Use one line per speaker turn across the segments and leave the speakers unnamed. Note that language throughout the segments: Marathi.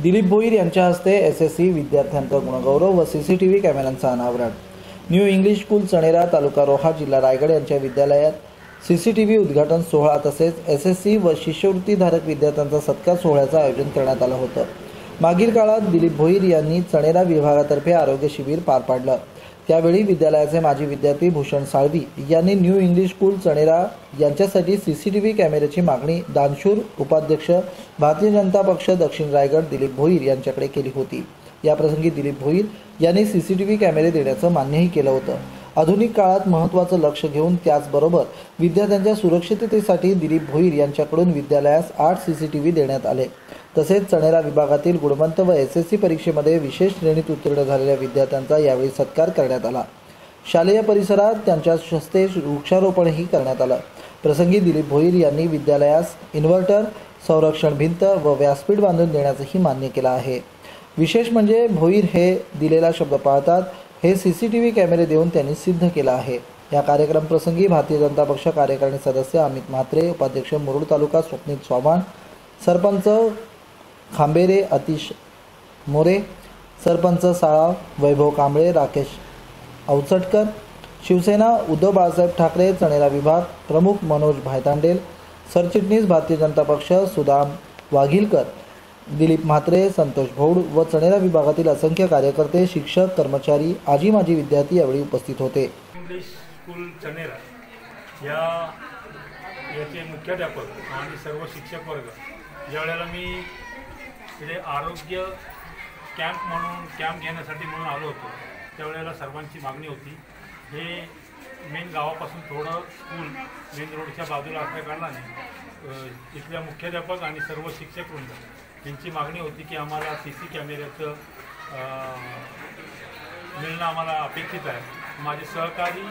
दिलीप भोईर यांच्या हस्ते एसएससी विद्यार्थ्यांचा गुणगौरव व सीसीटीव्ही कॅमेऱ्यांचा अनावरण। न्यू इंग्लिश स्कूल चणेरा तालुका रोहा जिल्हा रायगड यांच्या विद्यालयात सीसीटीव्ही उद्घाटन सोहळा तसेच एसएससी व शिष्यवृत्तीधारक विद्यार्थ्यांचा सत्कार सोहळ्याचं आयोजन करण्यात आलं होतं। मागील काळात दिलीप भोईर यांनी चणेरा विभागातर्फे आरोग्य शिबिर पार पाडलं। त्यावेळी विद्यालयाचे माजी विद्यार्थी भूषण साळवी यांनी न्यू इंग्लिश स्कूल चणेरा यांच्यासाठी सीसीटीव्ही कॅमेऱ्याची मागणी दानशूर उपाध्यक्ष भारतीय जनता पक्ष दक्षिण रायगड दिलीप भोईर यांच्याकडे केली होती। या प्रसंगी दिलीप भोईर यांनी सीसीटीव्ही कॅमेरे देण्याचं मान्यही केलं होतं। आधुनिक काळात महत्त्वाचं लक्ष घेऊन त्याचबरोबर विद्यार्थ्यांच्या सुरक्षिततेसाठी दिलीप भोईर यांच्याकडून विद्यालयास 8 सीसीटीव्ही देण्यात आले। तसेच चणेरा विभागातील गुणवंत व एसएससी परीक्षेमध्ये विशेष श्रेणीत उत्तीर्ण झालेल्या विद्यार्थ्यांचा यावेळी सत्कार करण्यात आला। शालेय परिसरात त्यांच्या हस्ते वृक्षारोपणही करण्यात आलं। प्रसंगी दिलीप भोईर यांनी विद्यालयास इन्व्हर्टर, संरक्षण भिंत व व्यासपीठ बांधून देण्याचंही मान्य केलं आहे। विशेष म्हणजे भोईर हे दिलेला शब्द पाळतात हे सीसीटीव्ही कॅमेरे देऊन त्यांनी सिद्ध केलं आहे। या कार्यक्रम प्रसंगी भारतीय जनता पक्ष कार्यकारिणी सदस्य अमित म्हात्रे, उपाध्यक्ष मुरुड तालुका स्वप्नील चव्हाण, सरपंच खांबेरे अतिश मोरे, सरपंच साळाव वैभव कांबळे, राकेश अवचटकर, शिवसेना उद्धव बाळासाहेब ठाकरे चणेरा विभाग प्रमुख मनोज भायतांडेल, सरचिटणीस भारतीय जनता पक्ष सुदाम वाघिलकर, दिलीप म्हात्रे, संतोष भौड व चणेरा विभागातील असंख्य कार्यकर्ते, शिक्षक, कर्मचारी, आजी माजी विद्यार्थी यावेळी उपस्थित होते।
इंग्लिश स्कूल चणेरा याचे मुख्याध्यापक आणि सर्व शिक्षक वर्ग ज्यावेळेला मी इथे आरोग्य कॅम्प घेण्यासाठी म्हणून आलो होतो त्यावेळेला सर्वांची मागणी होती। हे मेन गावापासून थोडं स्कूल मेन रोडच्या बाजूला असल्या कारणाने इथल्या मुख्याध्यापक आणि सर्व शिक्षक वृंद यांची मागणी होती की आम्हाला सीसी कॅमेऱ्याचं मिळणं आम्हाला अपेक्षित आहे। माझे सहकारी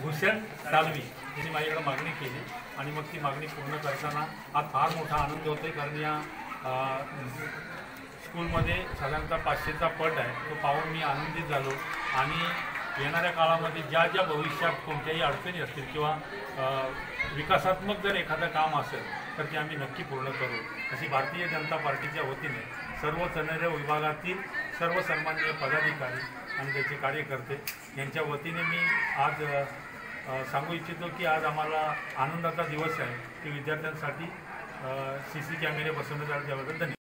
भूषण साळवी यांनी माझ्याकडे मागणी केली आणि मग ती मागणी पूर्ण करताना आज फार मोठा आनंद होतोय, कारण या स्कूलमध्ये साधारणतः 500चा पट आहे, तो पाहून मी आनंदित झालो। आणि येणाऱ्या काळामध्ये ज्या ज्या भविष्यात कोणत्याही अडचणी असतील किंवा विकासात्मक जर एखादं काम असेल तर ते आम्ही नक्की पूर्ण करू, अशी भारतीय जनता पार्टीच्या वतीने सर्व चणेरा विभागातील सर्व सन्माननीय पदाधिकारी आणि त्याचे कार्यकर्ते यांच्या वतीने मी आज सांगू इच्छितो की आज आम्हाला आनंदाचा दिवस आहे की विद्यार्थ्यांसाठी सीसी कॅमेरे बसवण्यात आले, त्याबद्दल धन्यवाद।